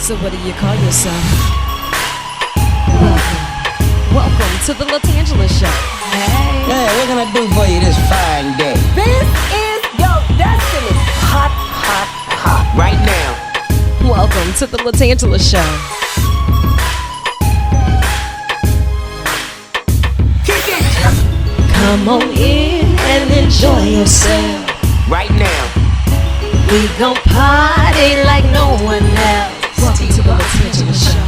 So what do you call yourself? Welcome to the LaTangela Show. Hey, what can I do for you this fine day? This is your destiny. Hot, hot, hot. Right now. Welcome to the LaTangela Show. Kick it. Come on in and enjoy yourself. Right now. We gon' party like no one else. Welcome to the LaTangela Show.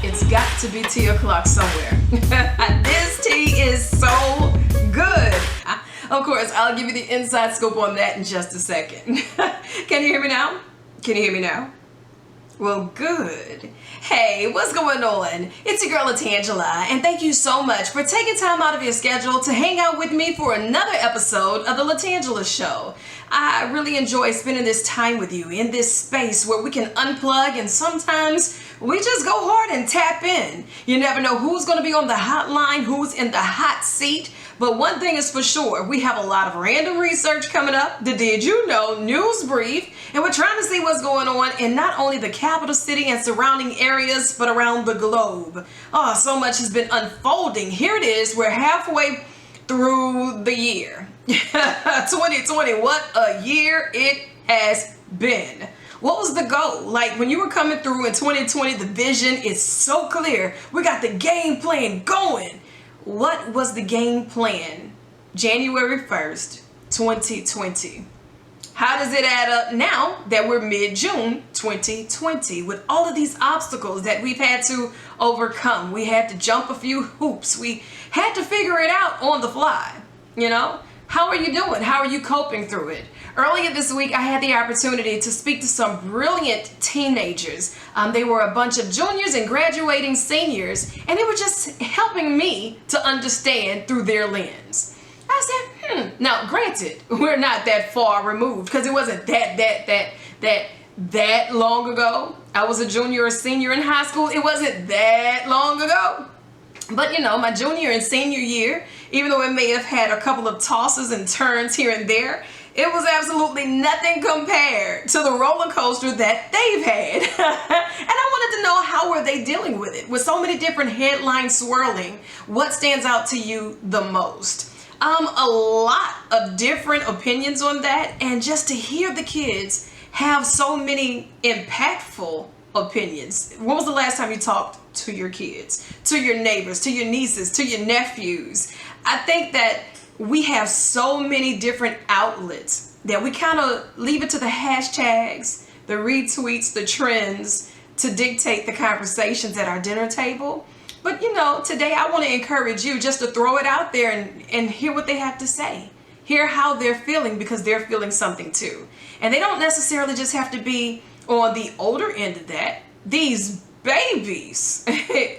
It's got to be tea o'clock somewhere. This tea is so good. Of course, I'll give you the inside scoop on that in just a second. Can you hear me now? Can you hear me now? Well, good. Hey, what's going on? It's your girl LaTangela, and thank you so much for taking time out of your schedule to hang out with me for another episode of the LaTangela Show. I really enjoy spending this time with you in this space where we can unplug, and sometimes we just go hard and tap in. You never know who's going to be on the hotline, who's in the hot seat. But one thing is for sure, we have a lot of random research coming up, the Did You Know News Brief, and we're trying to see what's going on in not only the capital city and surrounding areas, but around the globe. Oh, so much has been unfolding. Here it is, we're halfway through the year. 2020, what a year it has been. What was the goal? Like when you were coming through in 2020, the vision is so clear. We got the game plan going. What was the game plan? January 1st, 2020. How does it add up now that we're mid-June 2020 with all of these obstacles that we've had to overcome? We had to jump a few hoops. We had to figure it out on the fly, you know? How are you doing? How are you coping through it? Earlier this week, I had the opportunity to speak to some brilliant teenagers. They were a bunch of juniors and graduating seniors, and they were just helping me to understand through their lens. I said, Now, granted, we're not that far removed because it wasn't that long ago. I was a junior or senior in high school. It wasn't that long ago. But you know, my junior and senior year, even though it may have had a couple of tosses and turns here and there, it was absolutely nothing compared to the roller coaster that they've had. And I wanted to know, how were they dealing with it? With so many different headlines swirling, what stands out to you the most? A lot of different opinions on that, and just to hear the kids have so many impactful opinions. When was the last time you talked to your kids, to your neighbors, to your nieces, to your nephews? I think that we have so many different outlets that we kind of leave it to the hashtags, the retweets, the trends to dictate the conversations at our dinner table. But you know, today I want to encourage you just to throw it out there and hear what they have to say. Hear how they're feeling, because they're feeling something too. And they don't necessarily just have to be on the older end of that. These babies,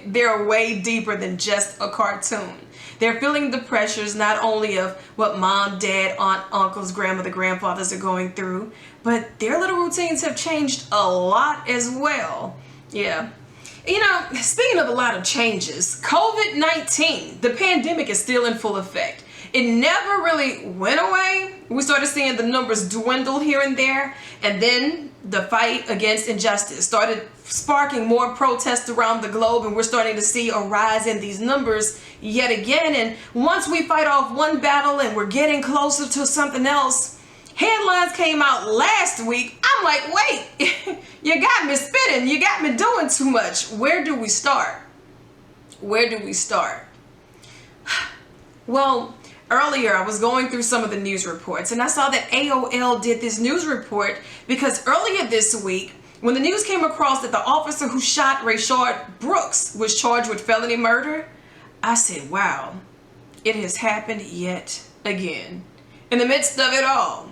they're way deeper than just a cartoon. They're feeling the pressures not only of what mom, dad, aunt, uncles, grandmother, grandfathers are going through, but their little routines have changed a lot as well. Yeah. You know, speaking of a lot of changes, COVID-19, the pandemic is still in full effect. It never really went away. We started seeing the numbers dwindle here and there, and then the fight against injustice started sparking more protests around the globe, and we're starting to see a rise in these numbers yet again. And once we fight off one battle and we're getting closer to something else, headlines came out last week. I'm like, wait, you got me spinning. You got me doing too much. Where do we start? Where do we start? Well, earlier I was going through some of the news reports, and I saw that AOL did this news report because earlier this week, when the news came across that the officer who shot Rayshard Brooks was charged with felony murder, I said, wow, it has happened yet again. In the midst of it all.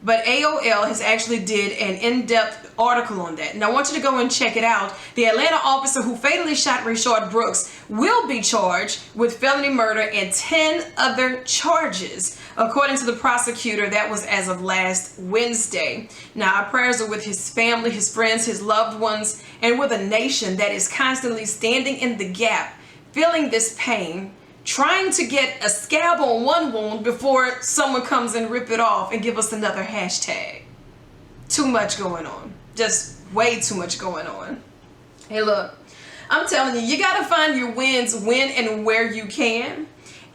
But AOL has actually did an in-depth article on that, and I want you to go and check it out. The Atlanta officer who fatally shot Rayshard Brooks will be charged with felony murder and 10 other charges, according to the prosecutor. That was as of last Wednesday. Now, our prayers are with his family, his friends, his loved ones, and with a nation that is constantly standing in the gap, feeling this pain, trying to get a scab on one wound before someone comes and rip it off and give us another hashtag. Too much going on. Just way too much going on. Hey, look, I'm telling you, you got to find your wins when and where you can.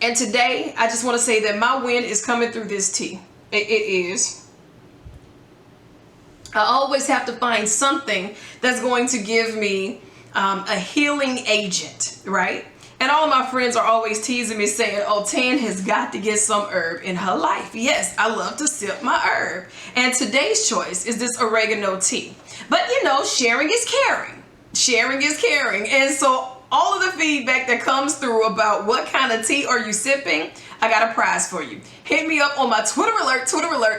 And today, I just want to say that my win is coming through this tea. It is. I always have to find something that's going to give me a healing agent, right? And all of my friends are always teasing me saying, oh, Tan has got to get some herb in her life. Yes, I love to sip my herb. And today's choice is this oregano tea. But you know, sharing is caring. Sharing is caring. And so all of the feedback that comes through about what kind of tea are you sipping, I got a prize for you. Hit me up on my Twitter alert,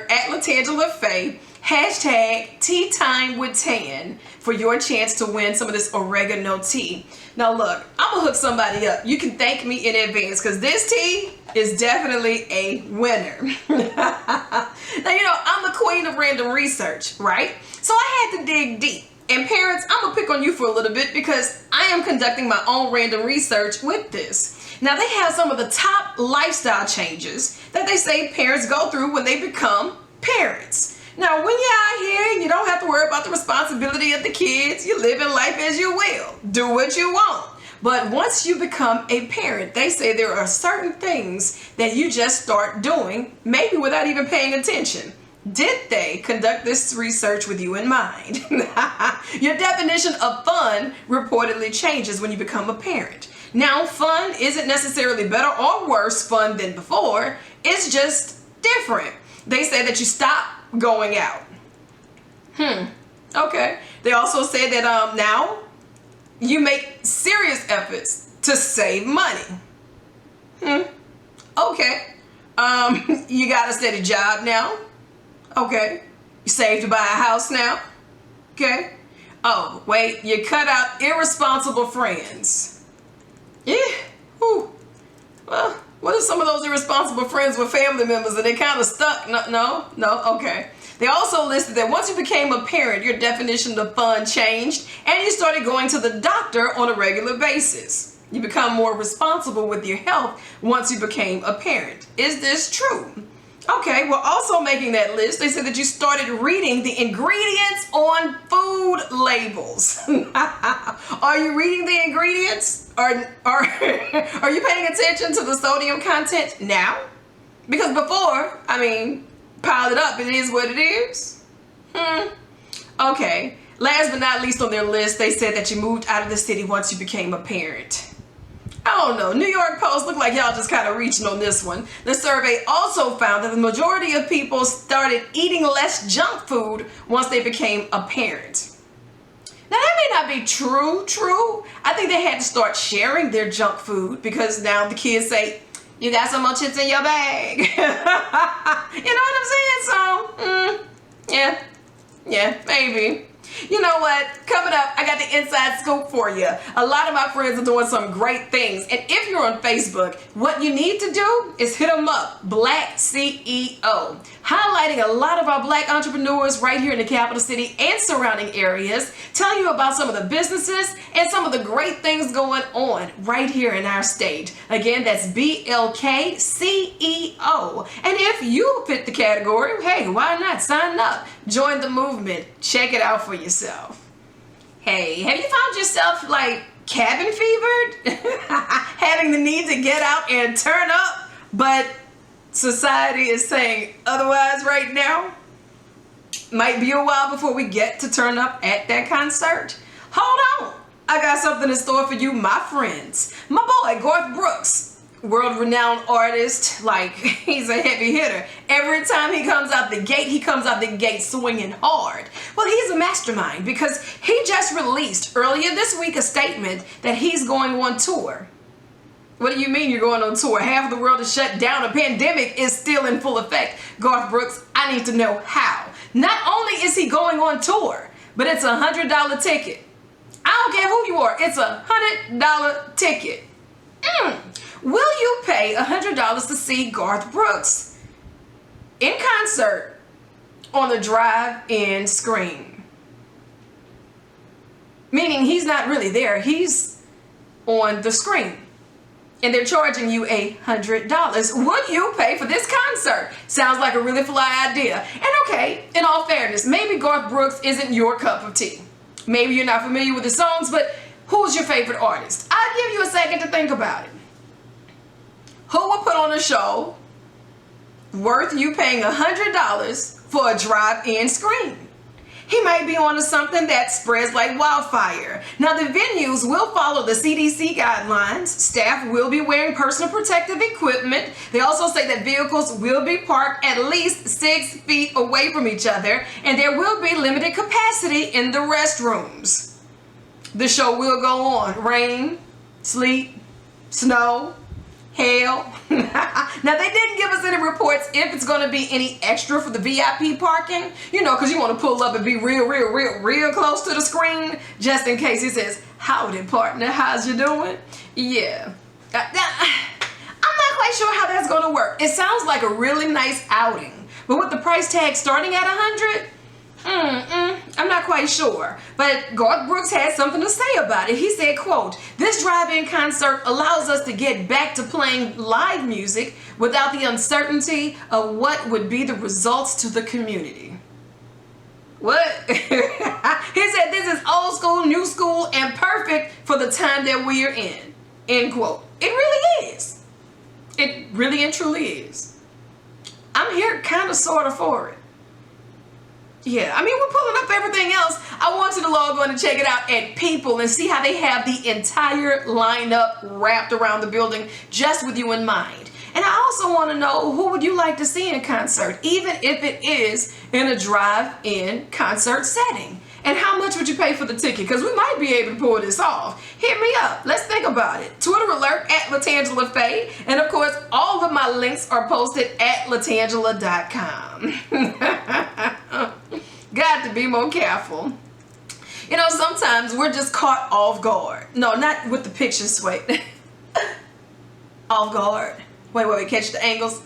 at LaTangela Faye, hashtag Tea Time with Tan for your chance to win some of this oregano tea. Now look, I'm gonna hook somebody up. You can thank me in advance because this tea is definitely a winner. Now, you know, I'm the queen of random research, right? So I had to dig deep. And parents, I'm gonna pick on you for a little bit because I am conducting my own random research with this. Now they have some of the top lifestyle changes that they say parents go through when they become parents. Now, when you're out here, you don't have to worry about the responsibility of the kids. You live in life as you will. Do what you want. But once you become a parent, they say there are certain things that you just start doing, maybe without even paying attention. Did they conduct this research with you in mind? Your definition of fun reportedly changes when you become a parent. Now, fun isn't necessarily better or worse fun than before. It's just different. They say that you stop going out. Okay. They also say that now you make serious efforts to save money. Okay. You got a steady job now. Okay. You saved to buy a house now. Okay. Oh, wait, you cut out irresponsible friends. Yeah. Ooh. Well, what are some of those irresponsible friends with family members and they kind of stuck? No, okay. They also listed that once you became a parent, your definition of fun changed and you started going to the doctor on a regular basis. You become more responsible with your health once you became a parent. Is this true? Okay, well, also making that list, they said that you started reading the ingredients on food labels. Are you reading the ingredients? Are you paying attention to the sodium content now? Because before, I mean, pile it up, it is what it is. Okay, last but not least on their list, they said that you moved out of the city once you became a parent. I don't know. New York Post looked like y'all just kind of reaching on this one. The survey also found that the majority of people started eating less junk food once they became a parent. Now that may not be true. I think they had to start sharing their junk food because now the kids say, you got some more chips in your bag. You know what I'm saying? So, yeah, maybe. You know what? Coming up, I got the inside scoop for you. A lot of my friends are doing some great things. And if you're on Facebook, what you need to do is hit them up. Black CEO. Highlighting a lot of our black entrepreneurs right here in the capital city and surrounding areas. Telling you about some of the businesses and some of the great things going on right here in our state. Again, that's BLK CEO. And if you fit the category, hey, why not sign up? Join the movement. Check it out for yourself. Hey, have you found yourself like cabin fevered? Having the need to get out and turn up, but society is saying otherwise right now? Might be a while before we get to turn up at that concert. Hold on. I got something in store for you, my friends. My boy, Garth Brooks. World-renowned artist, like he's a heavy hitter. Every time he comes out the gate swinging hard. Well, he's a mastermind because he just released earlier this week a statement that he's going on tour. What do you mean you're going on tour? Half of the world is shut down. A pandemic is still in full effect. Garth Brooks, I need to know how. Not only is he going on tour, but it's $100 ticket. I don't care who you are. It's $100 ticket. Will you pay $100 to see Garth Brooks in concert on the drive-in screen? Meaning he's not really there. He's on the screen. and they're charging you $100. Would you pay for this concert? Sounds like a really fly idea. And okay, in all fairness, maybe Garth Brooks isn't your cup of tea. Maybe you're not familiar with his songs, but who's your favorite artist? I'll give you a second to think about it. Who would put on a show worth you paying $100 for a drive-in screen? He might be onto something that spreads like wildfire. Now, the venues will follow the CDC guidelines. Staff will be wearing personal protective equipment. They also say that vehicles will be parked at least 6 feet away from each other, and there will be limited capacity in the restrooms. The show will go on. Rain, sleet, snow, hail. Now, they didn't give us any reports if it's going to be any extra for the VIP parking, you know, because you want to pull up and be real close to the screen, just in case he says, "Howdy, partner, how's you doing?" Yeah. I'm not quite sure how that's going to work. It sounds like a really nice outing, but with the price tag starting at $100, I'm not quite sure. But Garth Brooks had something to say about it. He said, quote, "This drive-in concert allows us to get back to playing live music without the uncertainty of what would be the results to the community." What? He said this is old school, new school, and perfect for the time that we are in. End quote. It really is. It really and truly is. I'm here kind of sort of for it. Yeah, I mean, we're pulling up everything else. I want you to log on and check it out at People and see how they have the entire lineup wrapped around the building just with you in mind. And I also want to know, who would you like to see in concert, even if it is in a drive-in concert setting? And how much would you pay for the ticket? Because we might be able to pull this off. Hit me up. Let's think about it. Twitter alert at LaTangela Faye. And of course, all of my links are posted at LaTangela.com. Got to be more careful. You know, sometimes we're just caught off guard. No, not with the pictures, wait. Off guard. Wait, catch the angles.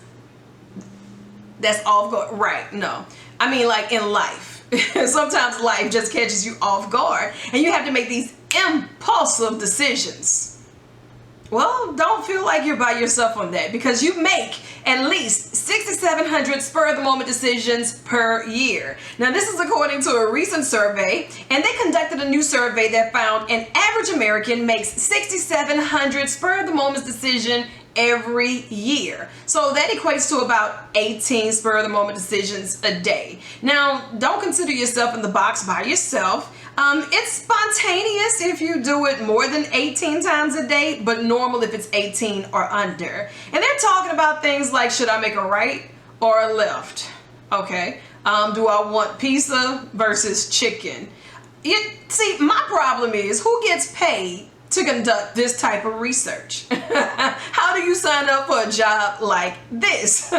That's off guard. Right, no. I mean, like in life. Sometimes life just catches you off guard and you have to make these impulsive decisions. Well, don't feel like you're by yourself on that, because you make at least 6,700 spur-of-the-moment decisions per year. Now, this is according to a recent survey, and they conducted a new survey that found an average American makes 6,700 spur-of-the-moment decisions every year. So that equates to about 18 spur-of-the-moment decisions a day. Now, don't consider yourself in the box by yourself. It's spontaneous if you do it more than 18 times a day, but normal if it's 18 or under. And they're talking about things like, should I make a right or a left? Okay. Do I want pizza versus chicken? See, my problem is, who gets paid to conduct this type of research? How do you sign up for a job like this?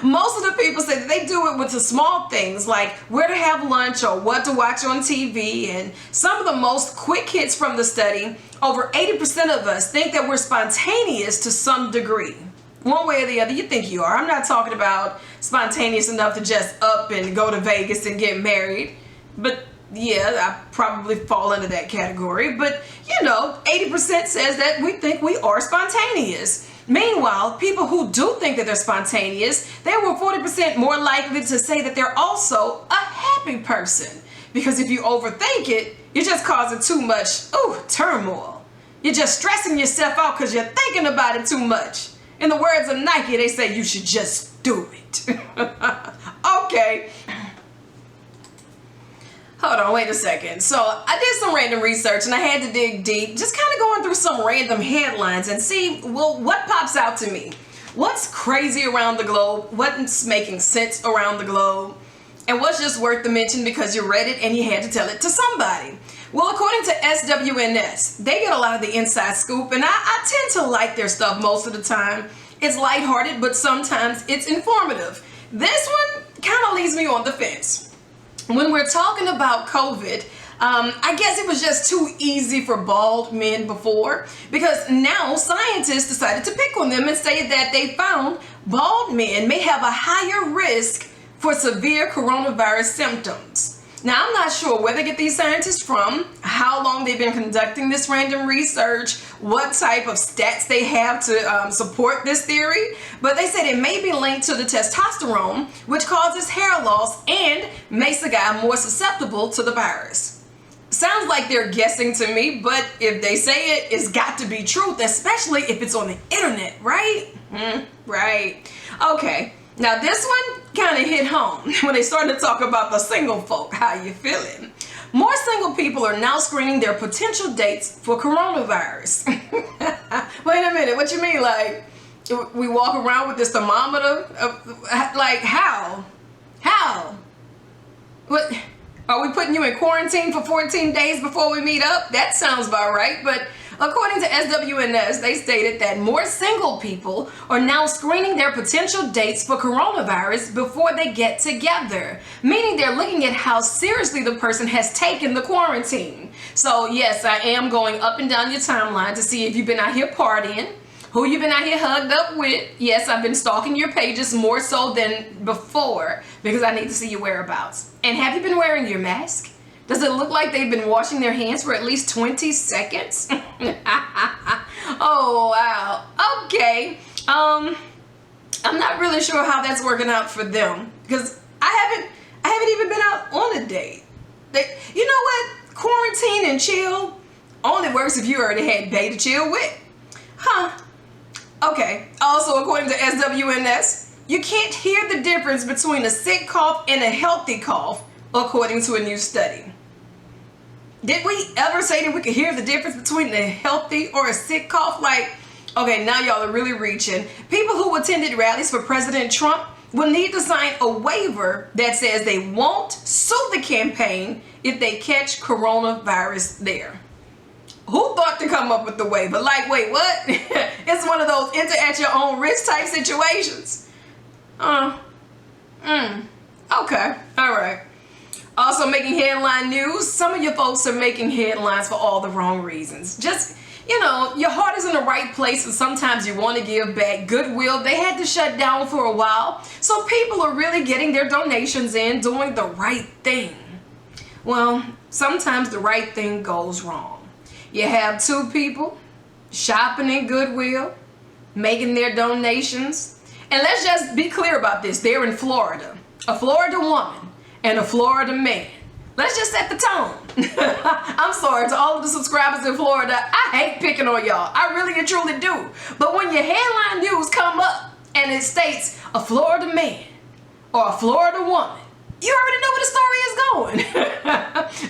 Most of the people say that they do it with the small things like where to have lunch or what to watch on TV. And some of the most quick hits from the study, over 80% of us think that we're spontaneous to some degree. One way or the other, you think you are. I'm not talking about spontaneous enough to just up and go to Vegas and get married. But yeah, I probably fall into that category. But, you know, 80% says that we think we are spontaneous. Meanwhile, people who do think that they're spontaneous, they were 40% more likely to say that they're also a happy person. Because if you overthink it, you're just causing too much, turmoil. You're just stressing yourself out because you're thinking about it too much. In the words of Nike, they say you should just do it. Okay. Hold on, wait a second. So I did some random research and I had to dig deep, just kind of going through some random headlines and see, well, what pops out to me? What's crazy around the globe? What's making sense around the globe? And what's just worth the mention because you read it and you had to tell it to somebody? Well, according to SWNS, they get a lot of the inside scoop, and I tend to like their stuff most of the time. It's lighthearted, but sometimes it's informative. This one kind of leaves me on the fence. When we're talking about COVID, I guess it was just too easy for bald men before, because now scientists decided to pick on them and say that they found bald men may have a higher risk for severe coronavirus symptoms. Now, I'm not sure where they get these scientists from, how long they've been conducting this random research, what type of stats they have to support this theory, but they said it may be linked to the testosterone, which causes hair loss and makes the guy more susceptible to the virus. Sounds like they're guessing to me, but if they say it, it's got to be truth, especially if it's on the internet, right? Right. Okay. Now this one kind of hit home when they started to talk about the single folk. How you feeling? More single people are now screening their potential dates for coronavirus. Wait a minute, what you mean? Like, we walk around with this thermometer? Like, how? How? What? Are we putting you in quarantine for 14 days before we meet up? That sounds about right, but according to SWNS, they stated that more single people are now screening their potential dates for coronavirus before they get together, meaning they're looking at how seriously the person has taken the quarantine. So yes, I am going up and down your timeline to see if you've been out here partying, who you've been out here hugged up with. Yes, I've been stalking your pages more so than before because I need to see your whereabouts. And have you been wearing your mask? Does it look like they've been washing their hands for at least 20 seconds? Oh, wow. Okay. I'm not really sure how that's working out for them because I haven't even been out on a date. You know what? Quarantine and chill only works if you already had bae to chill with. Huh. Okay. Also, according to SWNS, you can't hear the difference between a sick cough and a healthy cough, according to a new study. Did we ever say that we could hear the difference between a healthy or a sick cough? Like, okay, now y'all are really reaching. People who attended rallies for President Trump will need to sign a waiver that says they won't sue the campaign if they catch coronavirus there. Who thought to come up with the waiver? Like, wait, what? It's one of those enter at your own risk type situations. Okay, all right. Also making headline news, some of your folks are making headlines for all the wrong reasons. Just, you know, your heart is in the right place and sometimes you want to give back. Goodwill, they had to shut down for a while. So people are really getting their donations in, doing the right thing. Well, sometimes the right thing goes wrong. You have two people shopping in Goodwill, making their donations. And let's just be clear about this. They're in Florida. A Florida woman and a Florida man. Let's just set the tone. I'm sorry to all of the subscribers in Florida. I hate picking on y'all. I really and truly do. But when your headline news come up and it states a Florida man or a Florida woman, you already know where the story is going.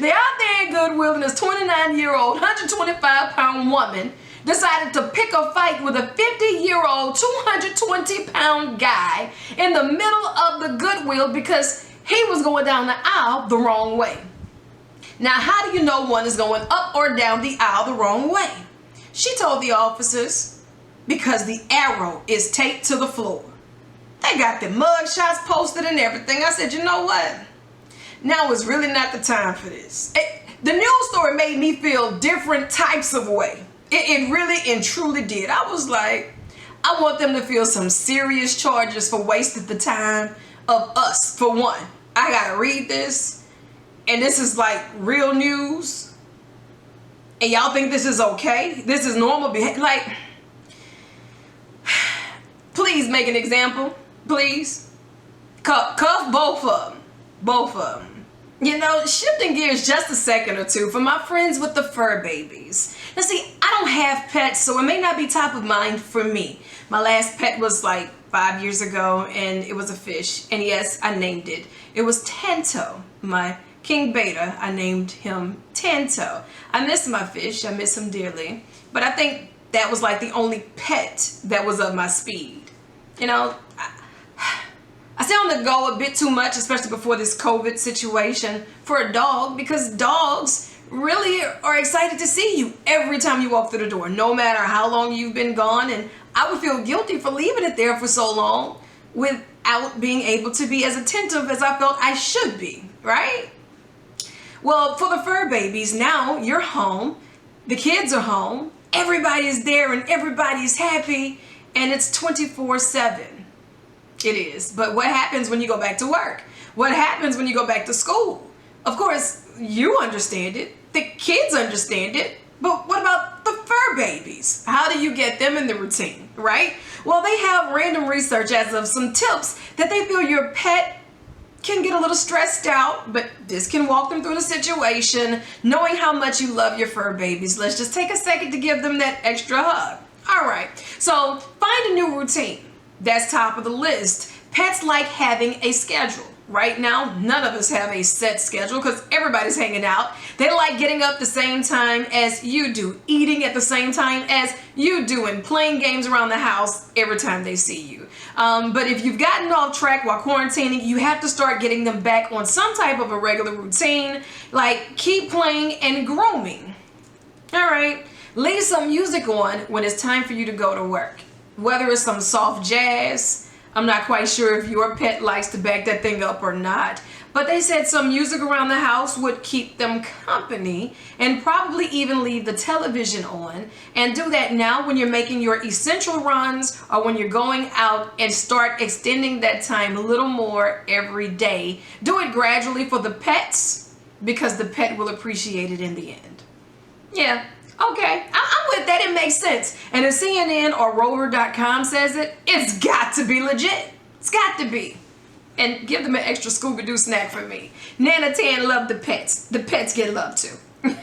They're out there in Goodwill and this 29-year-old, 125-pound woman decided to pick a fight with a 50-year-old, 220-pound guy in the middle of the Goodwill because he was going down the aisle the wrong way. Now, how do you know one is going up or down the aisle the wrong way? She told the officers, because the arrow is taped to the floor. They got the mug shots posted and everything. I said, you know what? Now is really not the time for this. The news story made me feel different types of way. It really and truly did. I was like, I want them to feel some serious charges for wasting the time of us, for one. I gotta read this, and this is like real news, and y'all think this is okay? This is normal behavior? Like, please make an example, please. Cuff both of them. Both of them. You know, shifting gears just a second or two for my friends with the fur babies. Now see, I don't have pets, so it may not be top of mind for me. My last pet was like 5 years ago, and it was a fish. And yes, I named it. It was Tanto, my king beta. I named him Tanto. I miss my fish. I miss him dearly. But I think that was like the only pet that was of my speed. You know, I stay on the go a bit too much, especially before this COVID situation, for a dog, because dogs really are excited to see you every time you walk through the door, no matter how long you've been gone. And I would feel guilty for leaving it there for so long without being able to be as attentive as I felt I should be, right? Well, for the fur babies, now you're home, the kids are home, everybody's there and everybody's happy, and it's 24/7. It is. But what happens when you go back to work? What happens when you go back to school? Of course, you understand it. The kids understand it, but what about the fur babies? How do you get them in the routine, right? Well, they have random research as of some tips that they feel your pet can get a little stressed out, but this can walk them through the situation, knowing how much you love your fur babies. Let's just take a second to give them that extra hug. All right, so find a new routine. That's top of the list. Pets like having a schedule. Right now, none of us have a set schedule because everybody's hanging out. They like getting up the same time as you do, eating at the same time as you do, and playing games around the house every time they see you. But if you've gotten off track while quarantining, you have to start getting them back on some type of a regular routine, like keep playing and grooming. All right, leave some music on when it's time for you to go to work. Whether it's some soft jazz, I'm not quite sure if your pet likes to back that thing up or not, but they said some music around the house would keep them company, and probably even leave the television on. And do that now when you're making your essential runs or when you're going out, and start extending that time a little more every day. Do it gradually for the pets because the pet will appreciate it in the end. Yeah. Okay, I'm with that. It makes sense. And if CNN or Rover.com says it, it's got to be legit. It's got to be. And give them an extra Scooby-Doo snack for me. Nana Tan love the pets. The pets get love too. And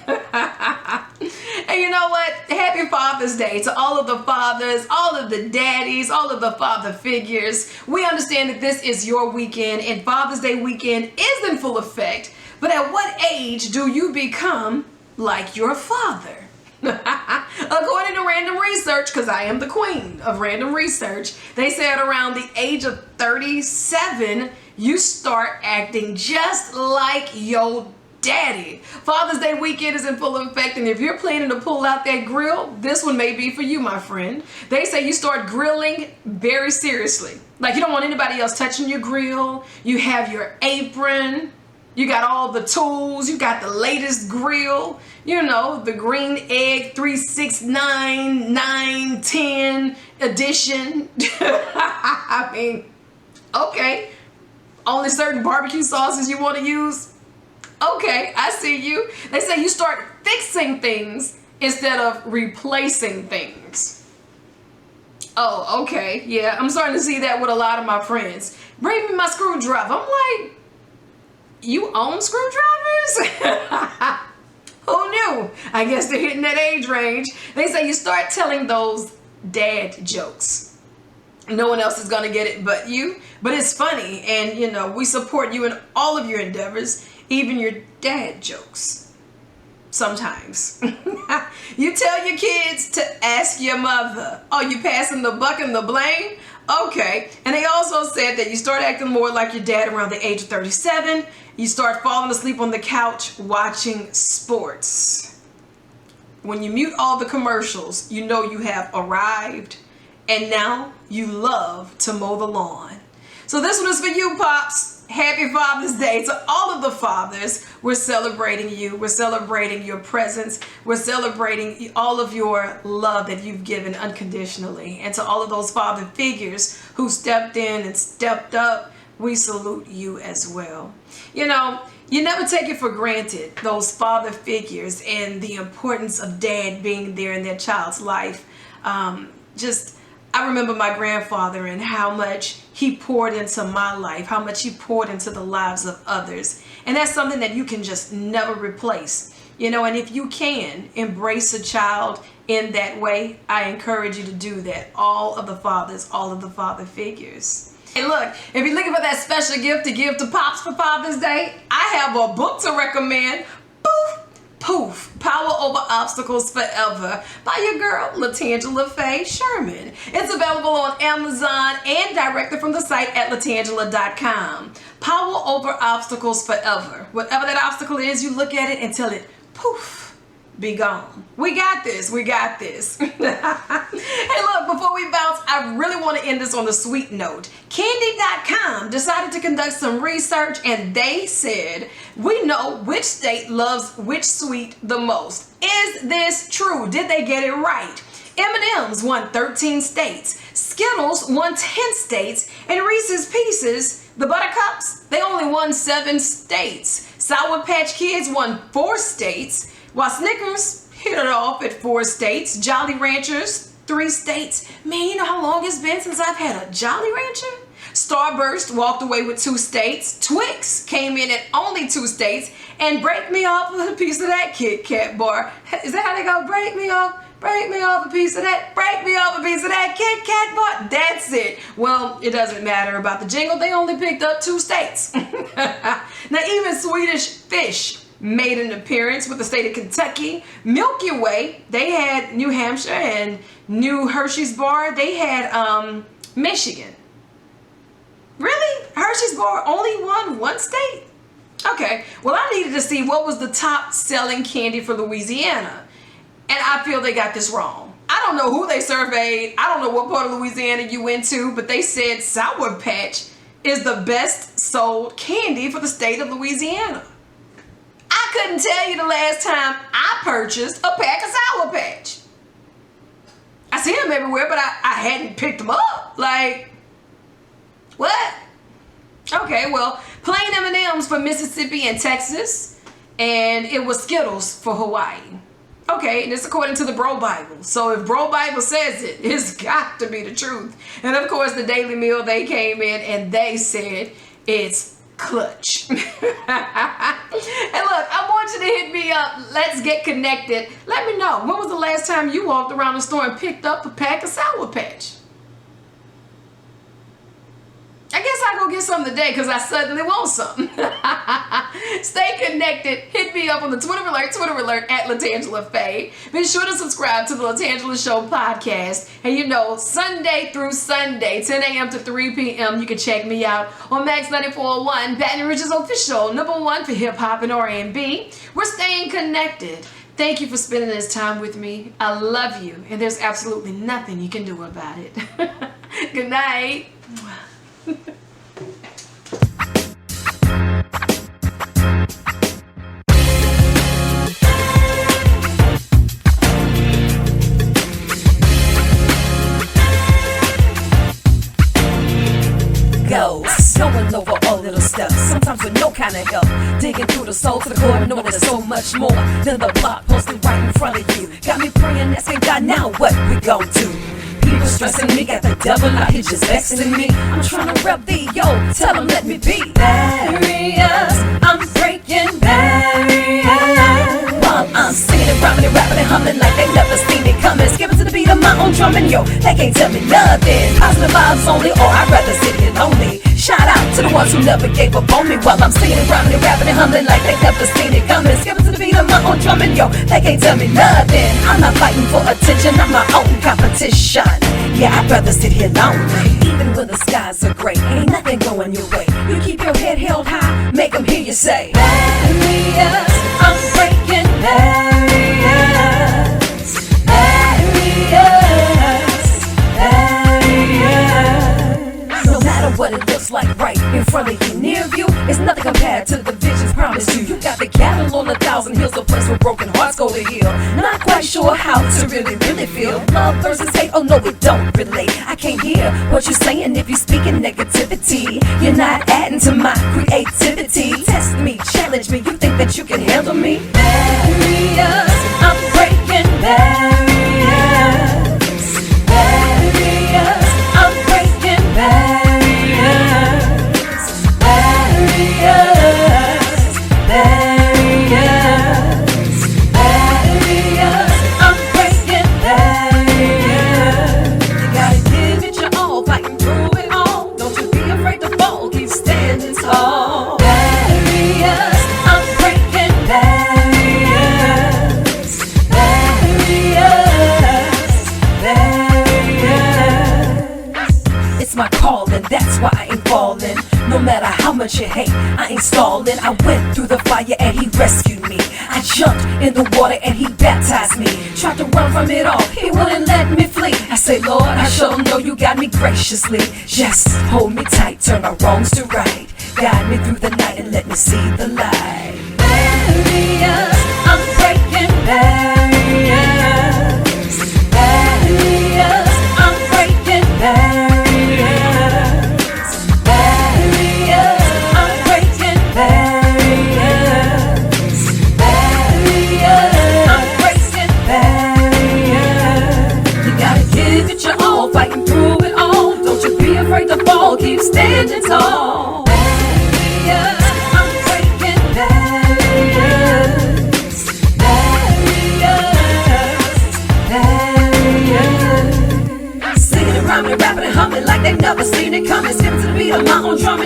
you know what? Happy Father's Day to all of the fathers, all of the daddies, all of the father figures. We understand that this is your weekend, and Father's Day weekend is in full effect. But at what age do you become like your father? According to random research, because I am the queen of random research, they said around the age of 37, you start acting just like your daddy. Father's Day weekend is in full effect, and if you're planning to pull out that grill, this one may be for you, my friend. They say you start grilling very seriously. Like, you don't want anybody else touching your grill. You have your apron. You got all the tools. You got the latest grill. You know, the Green Egg 369 910 edition. I mean, okay. Only certain barbecue sauces you want to use? Okay, I see you. They say you start fixing things instead of replacing things. Oh, okay. Yeah, I'm starting to see that with a lot of my friends. Bring me my screwdriver. I'm like, you own screwdrivers? Who knew? I guess they're hitting that age range. They say you start telling those dad jokes. No one else is going to get it but you. But it's funny. And, you know, we support you in all of your endeavors, even your dad jokes. Sometimes. You tell your kids to ask your mother. Oh, you passing the buck and the blame? Okay. And they also said that you start acting more like your dad around the age of 37. You start falling asleep on the couch watching sports. When you mute all the commercials, you know you have arrived, and now you love to mow the lawn. So this one is for you, Pops. Happy Father's Day to all of the fathers. We're celebrating you. We're celebrating your presence. We're celebrating all of your love that you've given unconditionally. And to all of those father figures who stepped in and stepped up, we salute you as well. You know, you never take it for granted, those father figures and the importance of dad being there in their child's life. I remember my grandfather and how much he poured into my life, how much he poured into the lives of others. And that's something that you can just never replace. You know, and if you can embrace a child in that way, I encourage you to do that. All of the fathers, all of the father figures. Hey, look, if you're looking for that special gift to give to Pops for Father's Day, I have a book to recommend. Poof, Power Over Obstacles Forever by your girl, LaTangela Faye Sherman. It's available on Amazon and directly from the site at LaTangela.com. Power Over Obstacles Forever. Whatever that obstacle is, you look at it and tell it, poof, be gone. We got this. We got this. Hey, look, before we bounce, I really want to end this on a sweet note. Candy.com decided to conduct some research, and they said, we know which state loves which sweet the most. Is this true? Did they get it right? M&M's won 13 states. Skittles won 10 states. And Reese's Pieces, the Buttercups, they only won 7 states. Sour Patch Kids won 4 states. while Snickers hit it off at 4 states, Jolly Ranchers, 3 states. Man, you know how long it's been since I've had a Jolly Rancher? Starburst walked away with 2 states. Twix came in at only 2 states. And break me off with a piece of that Kit Kat bar. Is that how they go? Break me off a piece of that. Break me off a piece of that Kit Kat bar. That's it. Well, it doesn't matter about the jingle. They only picked up 2 states. Now, even Swedish Fish made an appearance with the state of Kentucky. Milky Way, they had New Hampshire, and New Hershey's bar, they had Michigan. Really? Hershey's bar only won 1 state? Okay, well, I needed to see what was the top selling candy for Louisiana. And I feel they got this wrong. I don't know who they surveyed. I don't know what part of Louisiana you went to, but they said Sour Patch is the best sold candy for the state of Louisiana. I couldn't tell you the last time I purchased a pack of Sour Patch. I see them everywhere, but I hadn't picked them up. Like, what? Okay, well, plain M&M's for Mississippi and Texas, and it was Skittles for Hawaii. Okay, and it's according to the Bro Bible. So if Bro Bible says it, it's got to be the truth. And of course, the Daily Meal, they came in and they said it's clutch. And look, I want you to hit me up. Let's get connected. Let me know, when was the last time you walked around the store and picked up a pack of Sour Patch? I guess I'll go get some today because I suddenly want some. Stay connected. Hit me up on the Twitter alert at LaTangela Faye. Be sure to subscribe to the LaTangela Show podcast. And you know, Sunday through Sunday, 10 a.m. to 3 p.m., you can check me out on Max 94.1, Baton Rouge's official #1 for hip hop and R&B. We're staying connected. Thank you for spending this time with me. I love you, and there's absolutely nothing you can do about it. Good night. Going over all little steps, sometimes with no kind of help. Digging through the soul to the core, knowing there's so much more than the block posted right in front of you. Got me praying, asking God, now what we gon' do? People stressing me, got the devil out here just vexing me. I'm trying to rep the yo, tell them let me be. Barriers, I'm breaking barriers. While I'm singing and rhyming and rapping and humming like they never seen it coming. Skipping to the beat of my own drum and yo, they can't tell me nothing. Positive vibes only, or I'd rather sit here lonely. Shout out to the ones who never gave up on me while I'm singing and rhyming and rapping and humming like they never seen it coming. Skipping to the beat of my own drum and yo, they can't tell me nothing. I'm not fighting for attention, I'm my own competition. Yeah, I'd rather sit here lonely. Even when the skies are gray, ain't nothing going your way. You keep your head held high, make them hear you say barriers, I'm breaking barriers. Barriers, barriers. No matter what it looks like right in front of you, near view, it's nothing compared to the visions promised you. You got the cattle on 1,000 hills, a place where broken hearts go to heal. Not quite sure how to really feel. Love versus hate, oh no, it don't relate. I can't hear what you're saying if you're speaking negativity. You're not adding to my creativity. Test me, challenge me, you think that you can handle me? Barriers, I'm breaking barriers. Barriers, I'm breaking barriers. Barriers, barriers, barriers, I'm breaking barriers. You gotta give it your all, fighting through it all. Don't you be afraid to fall, keep standing tall. Barriers, I'm breaking barriers. Barriers, barriers. It's my calling, that's why I ain't falling. No matter how much you hate, I ain't stalling. I went through the fire and he rescued me. I jumped in the water and he baptized me. Tried to run from it all, he wouldn't let me flee. I say, Lord, I sure know you got me graciously. Just hold me tight, turn my wrongs to right. Guide me through the night and let me see the light. Barriers, I'm breaking barriers. Barriers, I'm breaking barriers. I'm breaking barriers. Barriers,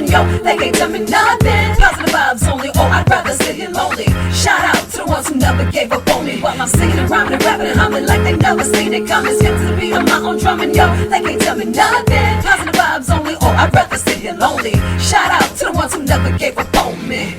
yo, they can't tell me nothing. Positive vibes only, oh, I'd rather sit here lonely. Shout out to the ones who never gave up on me. While I'm singing and rhyming and rapping and humming like they never seen it coming. Skip to the beat of my own drumming, yo, they can't tell me nothing. Positive vibes only, oh, I'd rather sit here lonely. Shout out to the ones who never gave up on me.